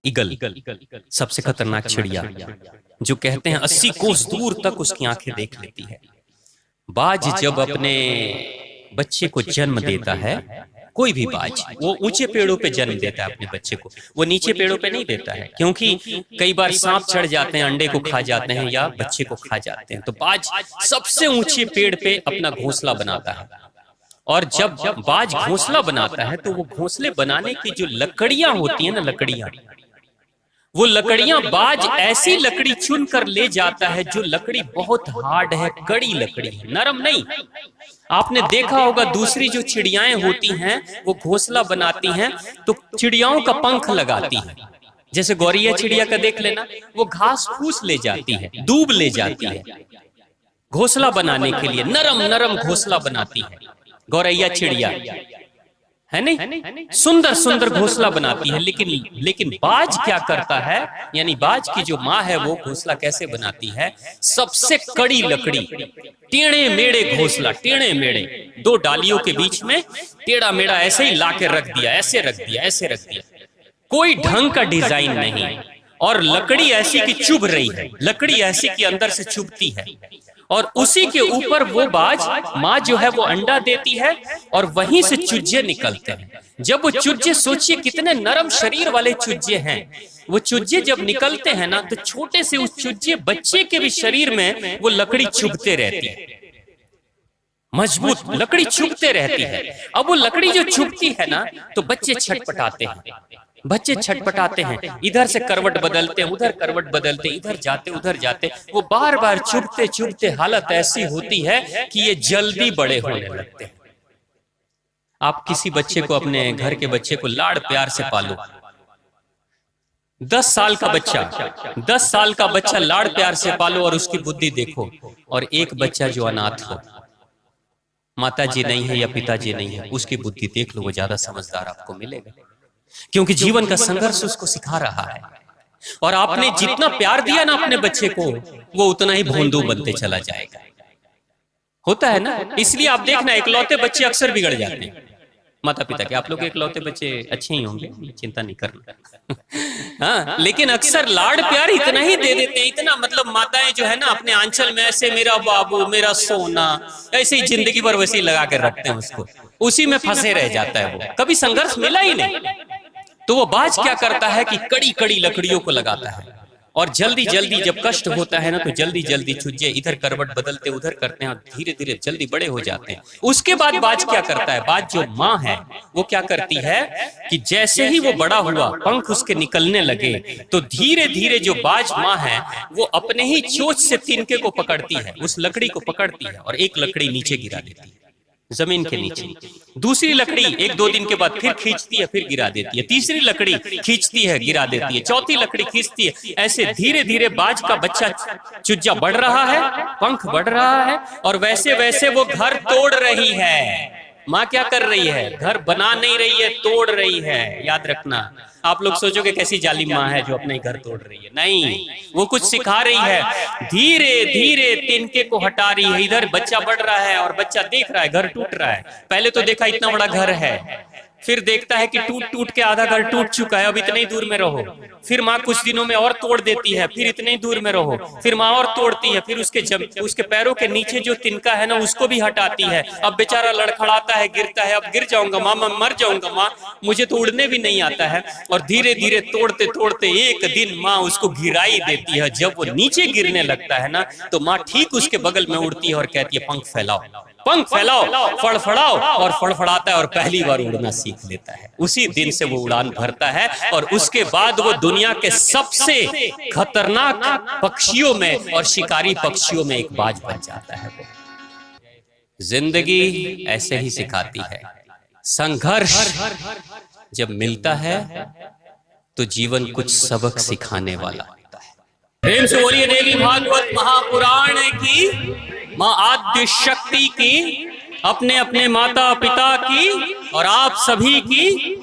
Eagle सबसे खतरनाक चिड़िया, जो कहते हैं 80 कोस दूर तक उसकी आंखें देख लेती है। बाज जब अपने बच्चे को जन्म देता है, कोई भी बाज, वो ऊंचे पेड़ों पे जन्म देता है अपने बच्चे को, वो नीचे पेड़ों पे नहीं देता है, क्योंकि कई बार सांप चढ़ जाते हैं, अंडे को खा जाते हैं या बच्चे को खा जाते हैं। तो बाज सबसे ऊंचे पेड़ पे अपना घोंसला बनाता है, और जब बाज घोंसला बनाता है तो वो घोंसले बनाने की जो लकड़ियां होती है ना, लकड़ियां, वो लकड़ियां बाज ऐसी लकड़ी चुन कर ले जाता है जो लकड़ी बहुत हार्ड है, कड़ी लकड़ी है, नरम नहीं। आपने देखा होगा दूसरी जो चिड़ियाएं होती हैं वो घोंसला बनाती हैं तो चिड़ियाओं का पंख लगाती है, जैसे गौरैया चिड़िया का देख लेना, वो घास फूस ले जाती है, दूब ले जाती है घोंसला बनाने के लिए, नरम नरम घोंसला बनाती है गौरैया चिड़िया, है नहीं? सुंदर सुंदर घोंसला बनाती है। लेकिन बाज क्या करता है, यानी बाज की जो माँ है वो घोंसला कैसे बनाती है, सबसे कड़ी लकड़ी, टेढ़े मेढ़े घोंसला, टेढ़े मेढ़े, दो डालियों के बीच में टेढ़ा मेढ़ा ऐसे ही लाके रख दिया, ऐसे रख दिया, ऐसे रख दिया, कोई ढंग का डिजाइन नहीं, और लकड़ी ऐसी की चुभ रही है, लकड़ी ऐसी की अंदर से चुभती है, और उसी के ऊपर वो बाज माँ जो है वो अंडा देती है और वहीं से चूजे निकलते हैं। जब वो चूजे, सोचिए कितने नरम शरीर वाले चूजे हैं, वो चूजे जब निकलते हैं ना तो छोटे से उस चूजे बच्चे के भी शरीर में वो लकड़ी चुभते रहती है, मजबूत लकड़ी चुभते रहती है। अब वो लकड़ी जो चुभती है ना तो बच्चे छटपटाते हैं, बच्चे छटपटाते हैं, इधर से करवट बदलते, उधर करवट बदलते, इधर जाते उधर जाते, वो बार बार चुभते चुभते हालत ऐसी होती है कि ये जल्दी बड़े होने लगते हैं। आप किसी बच्चे को, अपने घर के बच्चे को लाड़ प्यार से पालो, 10 साल का बच्चा, 10 साल का बच्चा लाड़ प्यार से पालो और उसकी बुद्धि देखो, और एक बच्चा जो अनाथ हो, माताजी नहीं है या पिताजी नहीं है, उसकी बुद्धि देख लो, वो ज्यादा समझदार आपको मिलेगा, क्योंकि जीवन का संघर्ष उसको सिखा रहा है। और आपने जितना प्यार दिया ना अपने बच्चे को, वो उतना ही भोंदू बनते चला जाएगा, होता है ना? इसलिए आप देखना, इकलौते बच्चे अक्सर बिगड़ जाते हैं माता पिता के। आप लोग के इकलौते बच्चे अच्छे ही होंगे, चिंता नहीं करना हाँ, लेकिन अक्सर लाड़ प्यार इतना ही दे देते हैं, इतना, मतलब माताएं जो है ना अपने आंचल में ऐसे मेरा बाबू, मेरा सोना, ऐसे ही जिंदगी भर वैसे ही लगा कर रखते हैं उसको, उसी में फंसे रह जाता है वो, कभी संघर्ष मिला ही नहीं। तो वो बाज क्या करता है कि कड़ी कड़ी लकड़ियों को लगाता है, और जल्दी जल्दी जब कष्ट होता है ना तो जल्दी जल्दी चूजे इधर करवट बदलते, उधर करते हैं, और धीरे धीरे जल्दी बड़े हो जाते हैं। उसके बाद बाज क्या करता है, बाज जो माँ है वो क्या करती है कि जैसे ही वो बड़ा हुआ, पंख उसके निकलने लगे, तो धीरे धीरे जो बाज माँ है वो अपने ही चोंच से तिनके को पकड़ती है, उस लकड़ी को पकड़ती है, और एक लकड़ी नीचे गिरा देती है, जमीन के नीचे। दूसरी लकड़ी 1-2 दिन के बाद फिर खींचती है, फिर गिरा देती है, तीसरी लकड़ी खींचती है, गिरा देती है, चौथी लकड़ी खींचती है, ऐसे धीरे धीरे बाज का बच्चा चुज्जा बढ़ रहा है, पंख बढ़ रहा है, और वैसे वैसे वो घर तोड़ रही है। माँ क्या कर रही है, घर बना नहीं रही है, तोड़ रही है। याद रखना, आप लोग सोचोगे कैसी जालिम माँ है जो अपने घर तोड़ रही है, नहीं, वो कुछ सिखा रही है, धीरे धीरे तिनके को हटा रही है। इधर बच्चा बढ़ रहा है और बच्चा देख रहा है घर टूट रहा है, पहले तो देखा इतना बड़ा घर है, फिर देखता है कि टूट टूट के आधा घर टूट चुका है, अब इतने ही दूर में रहो, फिर माँ कुछ दिनों में और तोड़ देती है, फिर इतने ही दूर में रहो, फिर माँ और तोड़ती है, फिर उसके पैरों के नीचे जो तिनका है ना उसको भी हटाती है। अब बेचारा लड़खड़ाता है, गिरता है, अब गिर जाऊंगा माँ, मैं मर जाऊंगा माँ, मुझे तो उड़ने भी नहीं आता है, और धीरे धीरे तोड़ते तोड़ते एक दिन माँ उसको गिराई देती है। जब वो नीचे गिरने लगता है ना तो माँ ठीक उसके बगल में उड़ती है और कहती है पंख फैलाओ, पंख फैलाओ, फड़फड़ाओ, और फड़फड़ाता है और पहली बार उड़ना सीख लेता है। उसी दिन से वो उड़ान भरता है, और उसके बाद वो दुनिया के सबसे खतरनाक पक्षियों में और शिकारी पक्षियों में एक बाज बन जाता है। वो जिंदगी ऐसे ही सिखाती है, संघर्ष जब मिलता है तो जीवन कुछ सबक सिखाने वाला होता है। प्रेम से बोलिए देवी भागवत महापुराण की, माँ आद्य शक्ति की, अपने अपने माता पिता की और आप सभी की